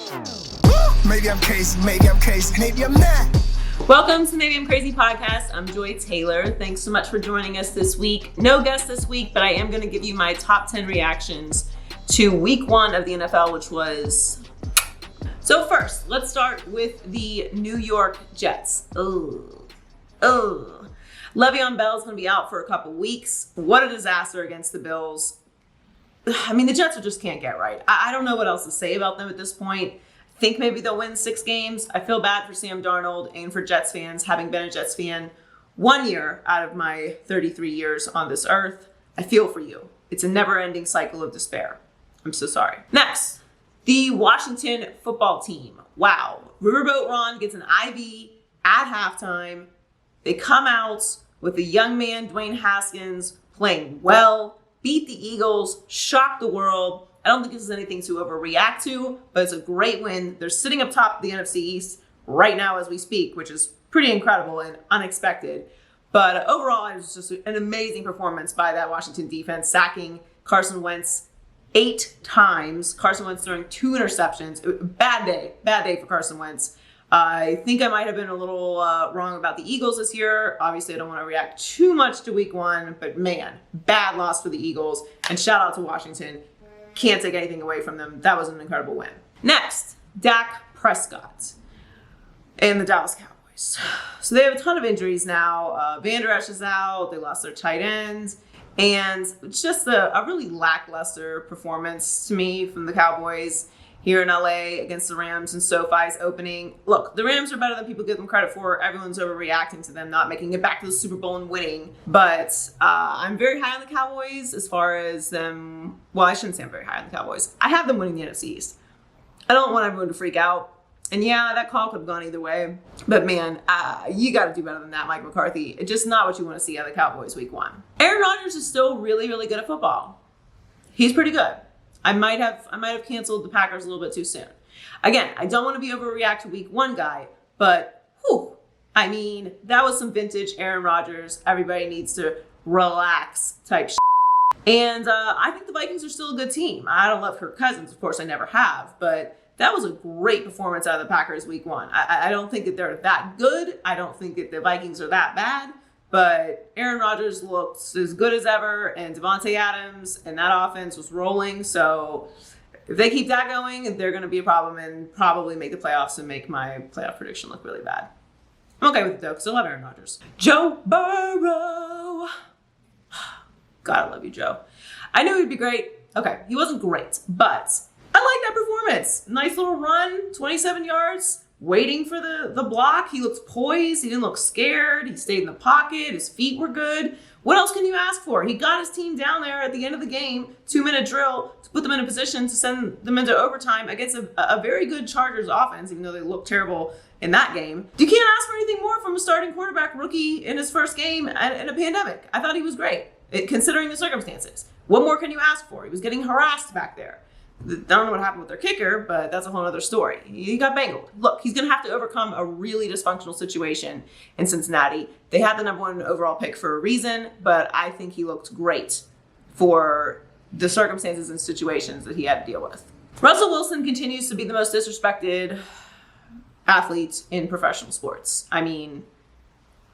Maybe I'm crazy, maybe I'm not. Welcome to Maybe I'm Crazy Podcast. I'm Joy Taylor. Thanks so much for joining us this week. No guest this week, but I am going to give you my top 10 reactions to week 1 of the NFL, which was... So first, let's start with the New York Jets. Le'Veon Bell's going to be out for a couple weeks. What a disaster against the Bills. I mean, the Jets just can't get right. I don't know what else to say about them at this point. I think maybe they'll win 6 games. I feel bad for Sam Darnold and for Jets fans, having been a Jets fan 1 year out of my 33 years on this earth. I feel for you. It's a never-ending cycle of despair. I'm so sorry. Next, the Washington football team. Wow. Riverboat Ron gets an IV at halftime. They come out with the young man, Dwayne Haskins, playing well, beat the Eagles, shocked the world. I don't think this is anything to overreact to, but it's a great win. They're sitting up top of the NFC East right now as we speak, which is pretty incredible and unexpected. But overall, it was just an amazing performance by that Washington defense, sacking Carson Wentz 8 times. Carson Wentz throwing 2 interceptions. Bad day for Carson Wentz. I think I might have been a little wrong about the Eagles this year. Obviously, I don't want to react too much to week 1, but man, bad loss for the Eagles. And shout out to Washington. Can't take anything away from them. That was an incredible win. Next, Dak Prescott and the Dallas Cowboys. So they have a ton of injuries now. Van Der Esch is out. They lost their tight ends. And it's just a really lackluster performance to me from the Cowboys here in LA against the Rams and SoFi's opening. Look, the Rams are better than people give them credit for. Everyone's overreacting to them not making it back to the Super Bowl and winning. But I'm very high on the Cowboys as far as them. Well, I shouldn't say I'm very high on the Cowboys. I have them winning the NFC East. I don't want everyone to freak out. And yeah, that call could have gone either way. But man, you got to do better than that, Mike McCarthy. It's just not what you want to see out of the Cowboys week 1. Aaron Rodgers is still really, really good at football. He's pretty good. I might have canceled the Packers a little bit too soon. Again, I don't want to be overreact to week 1 guy, but I mean, that was some vintage Aaron Rodgers. Everybody needs to relax type shit. And I think the Vikings are still a good team. I don't love Kirk Cousins, of course I never have, but that was a great performance out of the Packers week 1. I don't think that they're that good. I don't think that the Vikings are that bad. But Aaron Rodgers looks as good as ever, and Devontae Adams and that offense was rolling. So if they keep that going, they're going to be a problem and probably make the playoffs and make my playoff prediction look really bad. I'm okay with it, though, because I love Aaron Rodgers. Joe Burrow. God, I love you, Joe. I knew he'd be great. Okay, he wasn't great, but I like that performance. Nice little run, 27 yards. Waiting for the block. He looks poised. He didn't look scared. He stayed in the pocket. His feet were good. What else can you ask for? He got his team down there at the end of the game, 2-minute drill, to put them in a position to send them into overtime against a very good Chargers offense, even though they looked terrible in that game. You can't ask for anything more from a starting quarterback rookie in his first game in a pandemic. I thought he was great, considering the circumstances. What more can you ask for? He was getting harassed back there. I don't know what happened with their kicker, but that's a whole other story. He got bangled. Look, he's going to have to overcome a really dysfunctional situation in Cincinnati. They had the number 1 overall pick for a reason, but I think he looked great for the circumstances and situations that he had to deal with. Russell Wilson continues to be the most disrespected athlete in professional sports. I mean,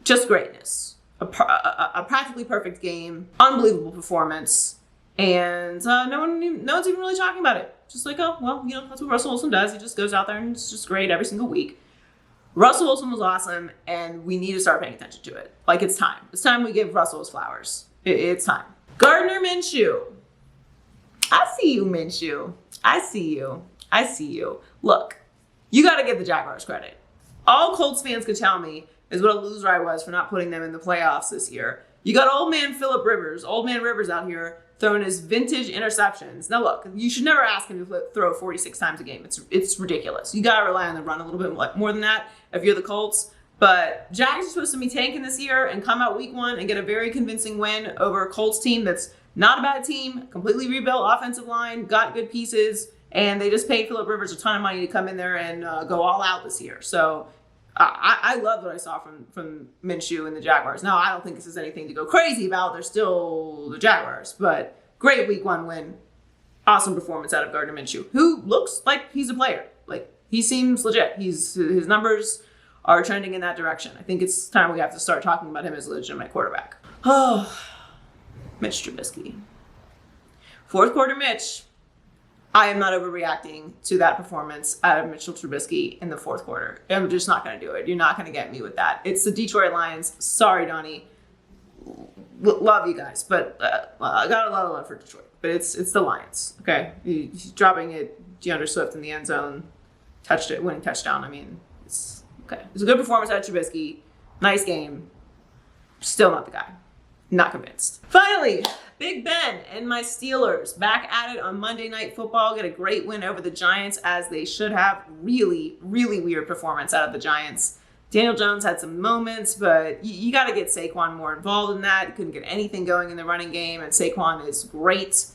just greatness. A practically perfect game, unbelievable performance. And no one's even really talking about it. Just like, oh, well, that's what Russell Wilson does. He just goes out there and it's just great every single week. Russell Wilson was awesome, and we need to start paying attention to it. Like, it's time. It's time we give Russell his flowers. It's time. Gardner Minshew. I see you, Minshew. I see you. Look, you got to give the Jaguars credit. All Colts fans could tell me is what a loser I was for not putting them in the playoffs this year. You got old man Rivers out here throwing his vintage interceptions. Now look, you should never ask him to throw 46 times a game. It's ridiculous. You got to rely on the run a little bit more than that if you're the Colts. But Jags are supposed to be tanking this year and come out week 1 and get a very convincing win over a Colts team that's not a bad team, completely rebuilt offensive line, got good pieces, and they just paid Phillip Rivers a ton of money to come in there and go all out this year. So I love what I saw from Minshew and the Jaguars. Now, I don't think this is anything to go crazy about. They're still the Jaguars, but great week 1 win. Awesome performance out of Gardner Minshew, who looks like he's a player. Like, he seems legit. His numbers are trending in that direction. I think it's time we have to start talking about him as a legitimate quarterback. Oh, Mitch Trubisky. Fourth quarter Mitch. I am not overreacting to that performance out of Mitchell Trubisky in the fourth quarter. I'm just not going to do it. You're not going to get me with that. It's the Detroit Lions. Sorry, Donnie. Love you guys, but I got a lot of love for Detroit. But it's the Lions, okay? He's dropping it, DeAndre Swift in the end zone, touched it, winning touchdown. I mean, it's okay. It's a good performance out of Trubisky. Nice game. Still not the guy. Not convinced. Finally, Big Ben and my Steelers back at it on Monday Night Football. Get a great win over the Giants, as they should have. Really, really weird performance out of the Giants. Daniel Jones had some moments, but you got to get Saquon more involved in that. You couldn't get anything going in the running game, and Saquon is great.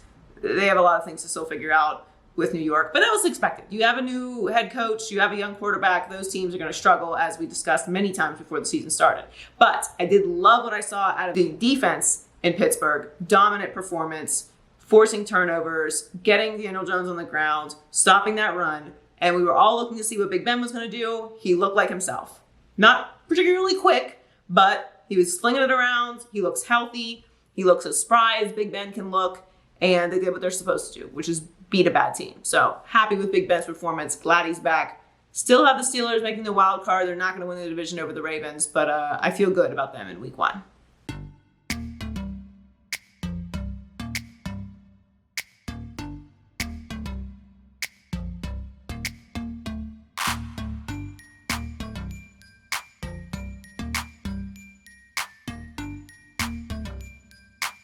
They have a lot of things to still figure out with New York, but that was expected. You have a new head coach, you have a young quarterback. Those teams are going to struggle, as we discussed many times before the season started. But I did love what I saw out of the defense in Pittsburgh. Dominant performance, forcing turnovers, getting Daniel Jones on the ground, stopping that run, and we were all looking to see what Big Ben was going to do. He looked like himself. Not particularly quick, but he was slinging it around. He looks healthy. He looks as spry as Big Ben can look, and they did what they're supposed to do, which is beat a bad team. So happy with Big Ben's performance. Glad he's back. Still have the Steelers making the wild card. They're not going to win the division over the Ravens, but I feel good about them in week 1.